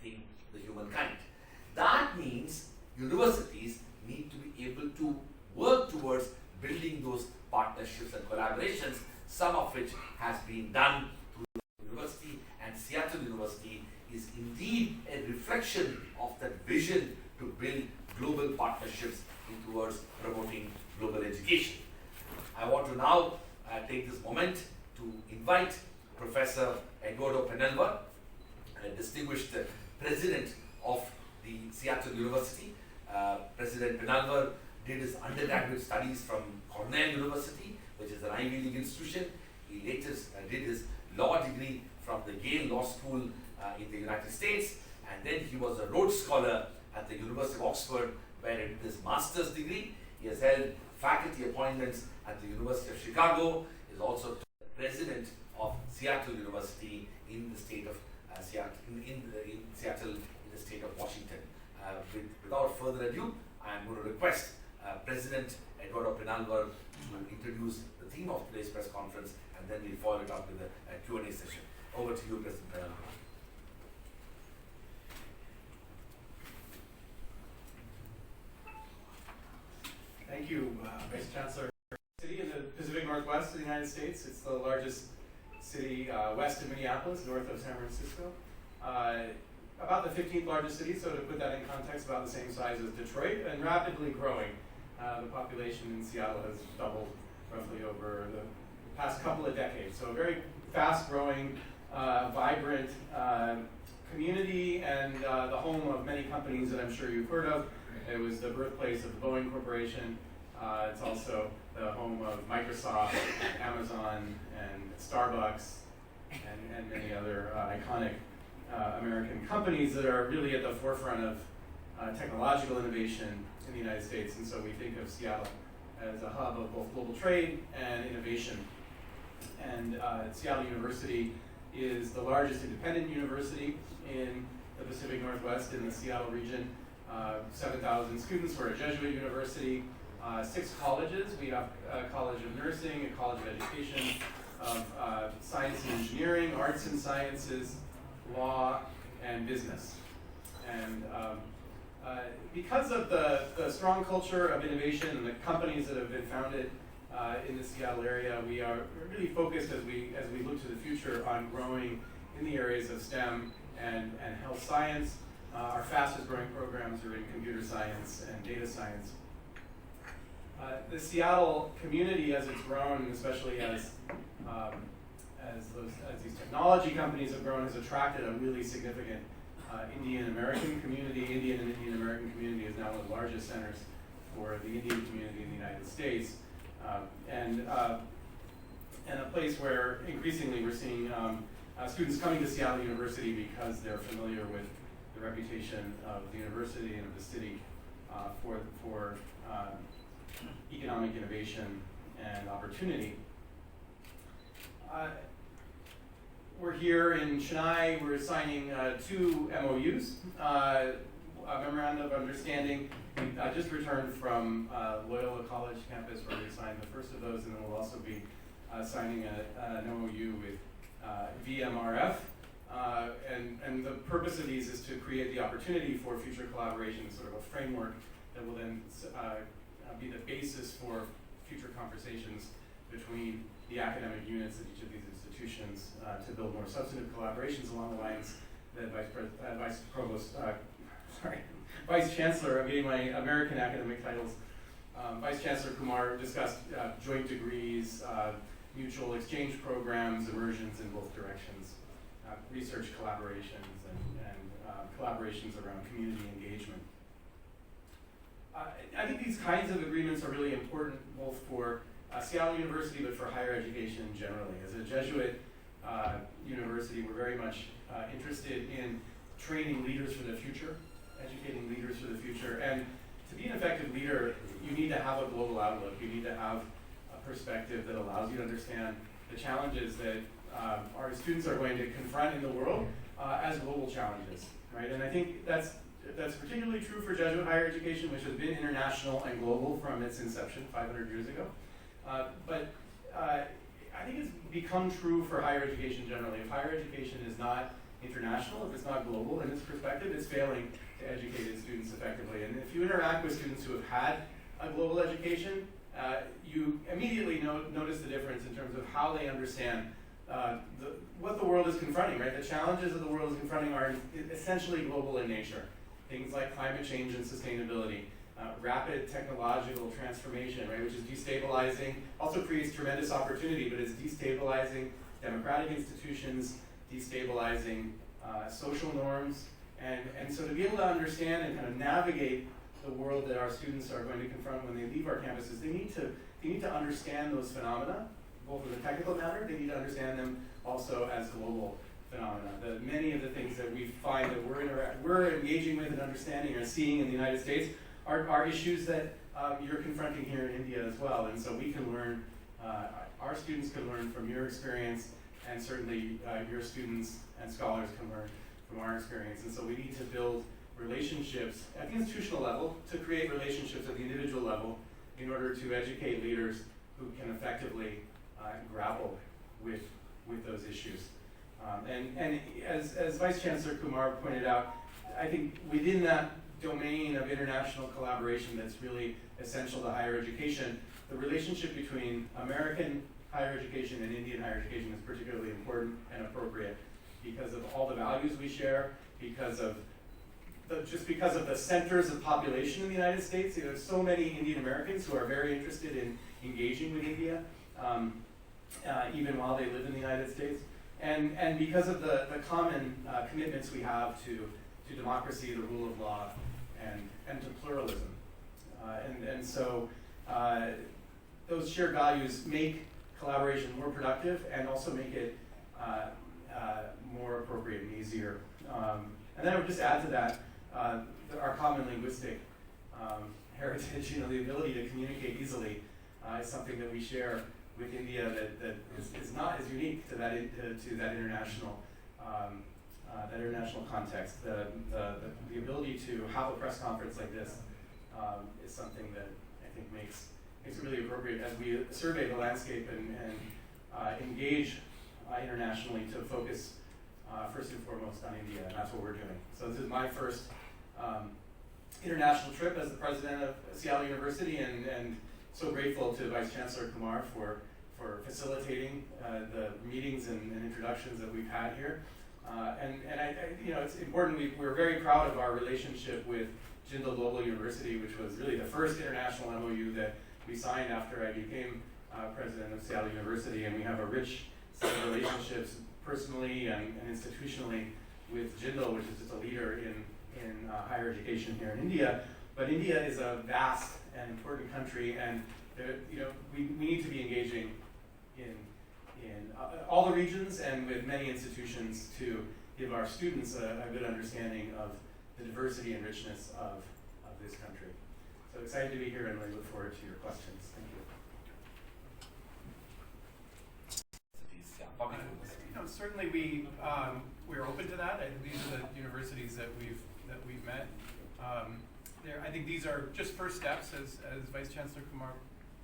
affecting the humankind. That means universities need to be able to work towards building those partnerships and collaborations, some of which has been done through the university, and Seattle University is indeed a reflection of that vision to build global partnerships towards promoting global education. I want to now take this moment to invite Professor Eduardo Penalver, a distinguished president of the Seattle University. President Penalver did his undergraduate studies from Cornell University, which is an Ivy League institution. He later did his law degree from the Yale Law School in the United States, and then he was a Rhodes Scholar at the University of Oxford, where he did his master's degree. He has held faculty appointments at the University of Chicago, is also president of Seattle University in the state of Seattle, in Seattle, in the state of Washington. Without further ado, I am going to request President Eduardo Penalver to introduce the theme of today's press conference, and then we'll follow it up with a Q&A session. Over to you, President Penalver. Thank you, Vice Chancellor. City in the Pacific Northwest of the United States. It's the largest city west of Minneapolis, north of San Francisco. About the 15th largest city, so to put that in context, about the same size as Detroit, and rapidly growing. The population in Seattle has doubled roughly over the past couple of decades. So a very fast-growing, vibrant community, and the home of many companies that I'm sure you've heard of. It was the birthplace of the Boeing Corporation. It's also the home of Microsoft, Amazon, and Starbucks, and many other iconic American companies that are really at the forefront of technological innovation in the United States. And so we think of Seattle as a hub of both global trade and innovation. And Seattle University is the largest independent university in the Pacific Northwest in the Seattle region. 7,000 students. We're a Jesuit university. 6 colleges. We have a College of Nursing, a College of Education, of Science and Engineering, Arts and Sciences, Law, and Business. And because of the strong culture of innovation and the companies that have been founded in the Seattle area, we are really focused as we look to the future on growing in the areas of STEM and health science. Our fastest growing programs are in computer science and data science. The Seattle community, as it's grown, especially as these technology companies have grown, has attracted a really significant Indian American community. Indian and Indian American community is now one of the largest centers for the Indian community in the United States, and a place where increasingly we're seeing students coming to Seattle University because they're familiar with the reputation of the university and of the city for economic innovation and opportunity. We're here in Chennai. We're signing 2 MoUs, a memorandum of understanding. We just returned from Loyola College campus where we signed the first of those, and then we'll also be signing an MoU with VMRF. And the purpose of these is to create the opportunity for future collaboration, sort of a framework that will then be the basis for future conversations between the academic units at each of these institutions to build more substantive collaborations along the lines that Vice Chancellor, I'm getting my American academic titles, Vice Chancellor Kumar discussed joint degrees, mutual exchange programs, immersions in both directions, research collaborations, and collaborations around community engagement. I think these kinds of agreements are really important both for Seattle University, but for higher education generally. As a Jesuit university, we're very much interested in training leaders for the future, educating leaders for the future. And to be an effective leader, you need to have a global outlook. You need to have a perspective that allows you to understand the challenges that our students are going to confront in the world as global challenges, right? And I think that's particularly true for Jesuit higher education, which has been international and global from its inception 500 years ago. But I think it's become true for higher education generally. If higher education is not international, if it's not global in its perspective, it's failing to educate its students effectively. And if you interact with students who have had a global education, you immediately notice the difference in terms of how they understand what the world is confronting, right? The challenges that the world is confronting are essentially global in nature. Things like climate change and sustainability, rapid technological transformation, right, which is destabilizing, also creates tremendous opportunity, but it's destabilizing democratic institutions, destabilizing social norms, and so to be able to understand and kind of navigate the world that our students are going to confront when they leave our campuses, they need to understand those phenomena, both in the technical matter, they need to understand them also as global phenomena. Many of the things that we find that we're engaging with and understanding or seeing in the United States are issues that you're confronting here in India as well. And so we can learn, our students can learn from your experience, and certainly your students and scholars can learn from our experience. And so we need to build relationships at the institutional level to create relationships at the individual level in order to educate leaders who can effectively grapple with those issues. And as Vice Chancellor Kumar pointed out, I think within that domain of international collaboration that's really essential to higher education, the relationship between American higher education and Indian higher education is particularly important and appropriate because of all the values we share, because of the centers of population in the United States. You know, there's so many Indian Americans who are very interested in engaging with India, even while they live in the United States. And because of the common commitments we have to democracy, the rule of law, and to pluralism. And so those shared values make collaboration more productive and also make it more appropriate and easier. And then I would just add to that, our common linguistic heritage, the ability to communicate easily is something that we share with India that is not as unique to that international context. The ability to have a press conference like this is something that I think makes it really appropriate as we survey the landscape and engage internationally to focus first and foremost on India, and that's what we're doing. So this is my first international trip as the president of Seattle University, and so grateful to Vice Chancellor Kumar for facilitating the meetings and introductions that we've had here. And it's important. We're very proud of our relationship with Jindal Global University, which was really the first international MOU that we signed after I became president of Seattle University, and we have a rich set of relationships personally and institutionally with Jindal, which is just a leader in higher education here in India. But India is a vast and important country, and we need to be engaging in all the regions and with many institutions to give our students a good understanding of the diversity and richness of this country. So excited to be here, and really look forward to your questions. Thank you. Certainly we're open to that. These are the universities that we've met. I think these are just first steps, as Vice Chancellor Kumar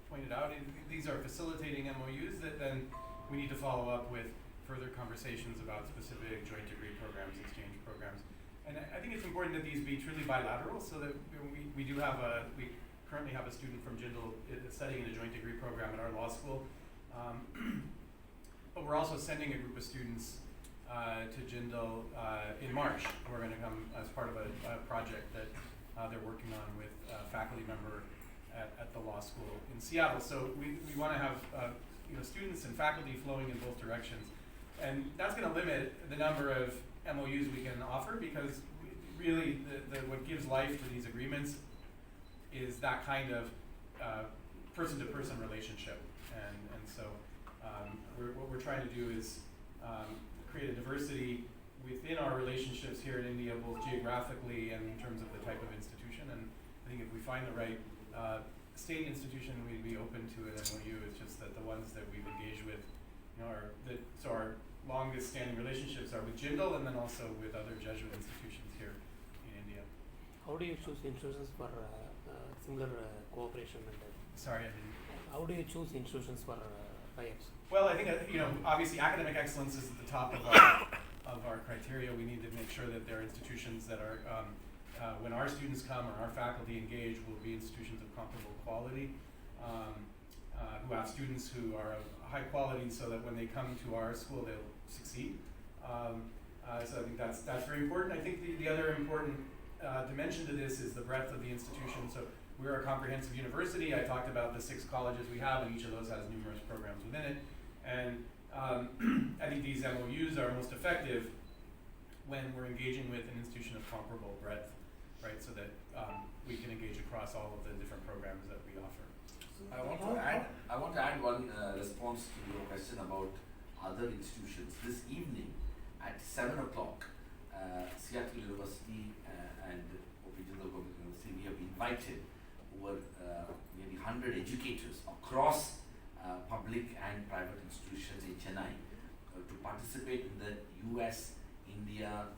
pointed out. These are facilitating MOUs that then we need to follow up with further conversations about specific joint degree programs, exchange programs. And I think it's important that these be truly bilateral, so that we currently have a student from Jindal studying in a joint degree program at our law school. But we're also sending a group of students to Jindal in March. We're going to come as part of a project that they're working on with a faculty member at the law school in Seattle. So we want to have students and faculty flowing in both directions. And that's going to limit the number of MOUs we can offer, because really what gives life to these agreements is that kind of person-to-person relationship. And so what we're trying to do is create a diversity within our relationships here in India, both geographically and in terms of the type of institution. And I think if we find the right state institution, we'd be open to an MOU. It's just that the ones that we've engaged with, so our longest standing relationships are with Jindal, and then also with other Jesuit institutions here in India. How do you choose institutions for similar cooperation? Sorry, I didn't. How do you choose institutions for tie-ups? Well, I think obviously academic excellence is at the top of our criteria, we need to make sure that they're institutions that are, when our students come or our faculty engage, will be institutions of comparable quality, who have students who are of high quality so that when they come to our school, they'll succeed. So I think that's very important. I think the other important dimension to this is the breadth of the institution. So we're a comprehensive university. I talked about the 6 colleges we have, and each of those has numerous programs within it. And I think these MOUs are most effective when we're engaging with an institution of comparable breadth, right? So that we can engage across all of the different programs that we offer. I want to add one response to your question about other institutions. This evening at 7 o'clock, Seattle University and Jindal University, we have invited over maybe 100 educators across public and private institutions in Chennai to participate in the US-India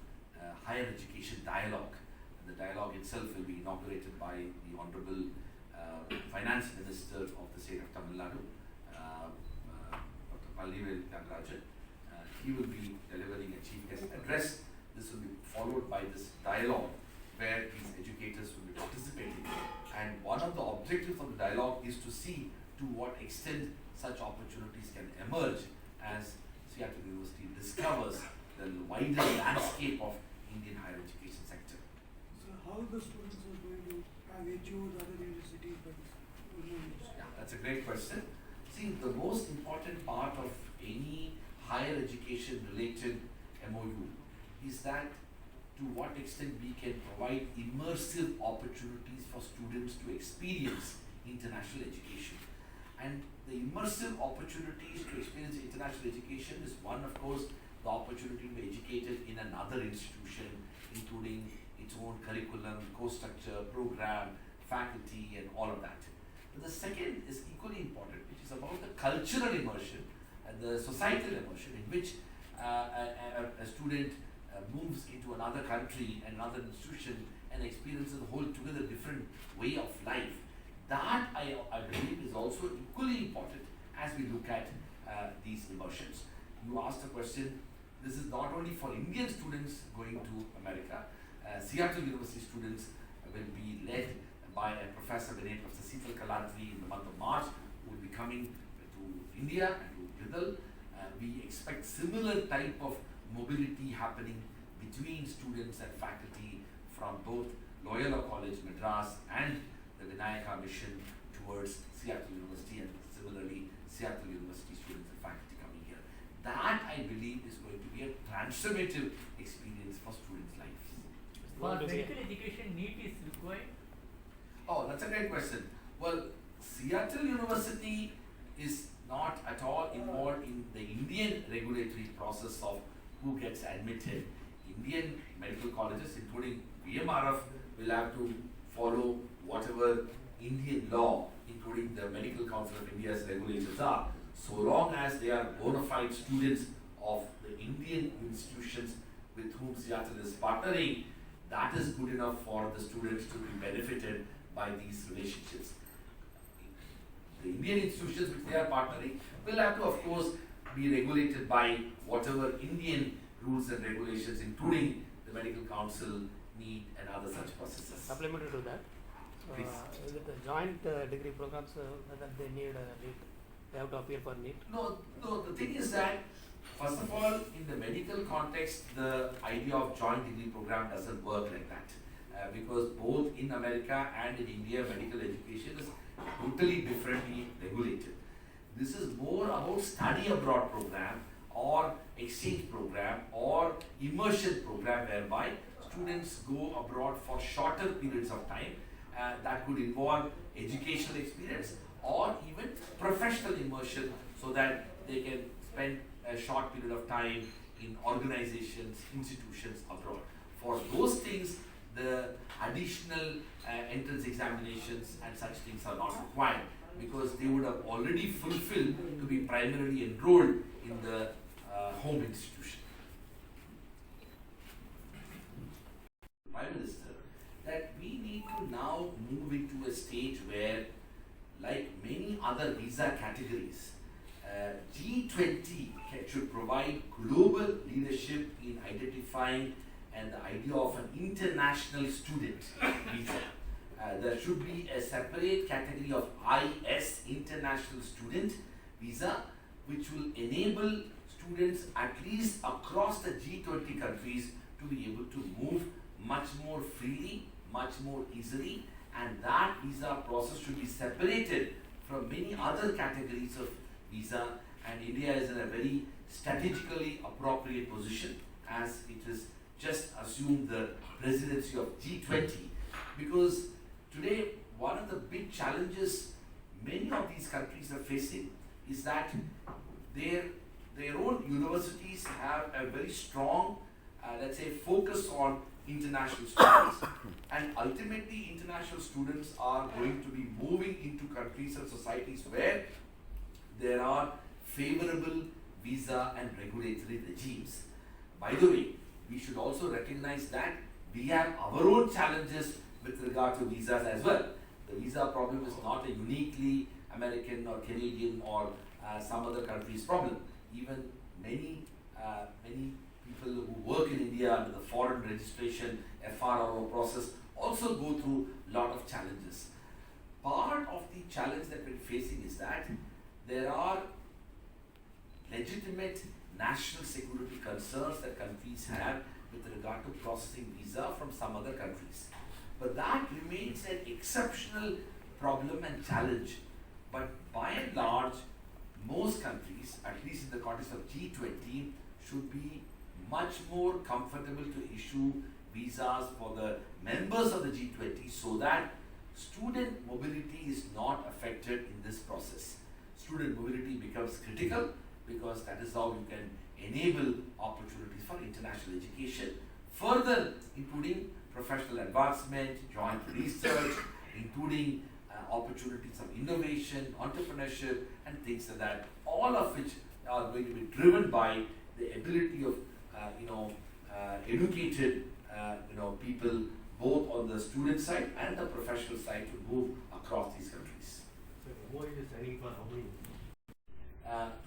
higher education dialogue. And the dialogue itself will be inaugurated by the Honorable Finance Minister of the state of Tamil Nadu, Dr. Loyola. He will be delivering a chief guest address. This will be followed by this dialogue where these educators will be participating. And one of the objectives of the dialogue is to see to what extent such opportunities can emerge as Seattle University discovers the wider landscape of Indian higher education sector. So how the students are going to have HU with other universities, but Yeah, that's a great question. See, the most important part of any higher education related MOU is that to what extent we can provide immersive opportunities for students to experience international education. And the immersive opportunities to experience international education is one, of course, the opportunity to be educated in another institution, including its own curriculum, course structure, program, faculty, and all of that. But the second is equally important, which is about the cultural immersion and the societal immersion in which a student moves into another country and another institution and experiences a whole together different way of life. That I believe is also equally important as we look at these immersions. You asked a question. This is not only for Indian students going to America. Seattle University students will be led by a professor by the name of Seetal Kalatri in the month of March, who will be coming to India and to Jindal. We expect similar type of mobility happening between students and faculty from both Loyola College, Madras, and the Vinayaka mission towards Seattle University, and similarly Seattle University students and faculty coming here. That, I believe, is going to be a transformative experience for students' lives. For medical education, NEET is required? Oh, that's a great question. Well, Seattle University is not at all involved in the Indian regulatory process of who gets admitted. Indian medical colleges, including VMRF, will have to follow whatever Indian law, including the Medical Council of India's regulations are, so long as they are bona fide students of the Indian institutions with whom Seattle is partnering. That is good enough for the students to be benefited by these relationships. The Indian institutions which they are partnering will have to, of course, be regulated by whatever Indian rules and regulations, including the Medical Council, NEET, and other such processes. Supplementary to that, Please. is it the joint degree programs that they need NEET? They have to appear for NEET? No, the thing is that, first of all, in the medical context, the idea of joint degree program doesn't work like that. Because both in America and in India, medical education is totally differently regulated. This is more about study abroad program or exchange program or immersion program, whereby students go abroad for shorter periods of time. That could involve educational experience or even professional immersion, so that they can spend a short period of time in organizations, institutions abroad. For those things, the additional entrance examinations and such things are not required, because they would have already fulfilled to be primarily enrolled in the home institution. Prime Minister, that we need to now move into a stage where, like many other visa categories, G20 should provide global leadership in identifying and the idea of an international student visa. There should be a separate category of IS, International Student Visa, which will enable students at least across the G20 countries to be able to move much more freely, much more easily, and that visa process should be separated from many other categories of visa, and India is in a very strategically appropriate position as it is just assumed the presidency of G20, because today one of the big challenges many of these countries are facing is that their own universities have a very strong, let's say, focus on international students, and ultimately international students are going to be moving into countries and societies where there are favorable visa and regulatory regimes. By the way, we should also recognize that we have our own challenges with regard to visas as well. The visa problem is not a uniquely American or Canadian or some other country's problem. Even many people who work in India under the foreign registration FRRO process also go through a lot of challenges. Part of the challenge that we're facing is that there are legitimate national security concerns that countries have with regard to processing visa from some other countries. But that remains an exceptional problem and challenge. But by and large, most countries, at least in the context of G20, should be much more comfortable to issue visas for the members of the G20 so that student mobility is not affected in this process. Student mobility becomes critical because that is how you can enable opportunities for international education, further including professional advancement, joint research, including opportunities of innovation, entrepreneurship, and things like that, all of which are going to be driven by the ability of educated people both on the student side and the professional side to move across these countries. So, MoU is signing for how many?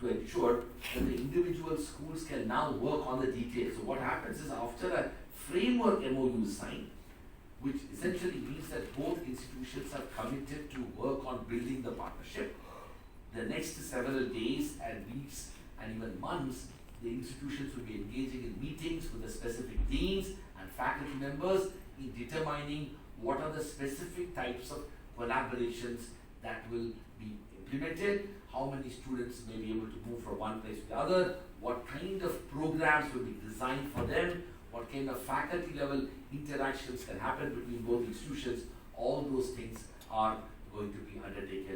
To ensure that the individual schools can now work on the details. So what happens is after a framework MoU is signed, which essentially means that both institutions are committed to work on building the partnership, the next several days and weeks and even months, the institutions will be engaging in meetings with the specific deans and faculty members in determining what are the specific types of collaborations that will be implemented, how many students may be able to move from one place to the other, what kind of programs will be designed for them, what kind of faculty level interactions can happen between both institutions. All those things are going to be undertaken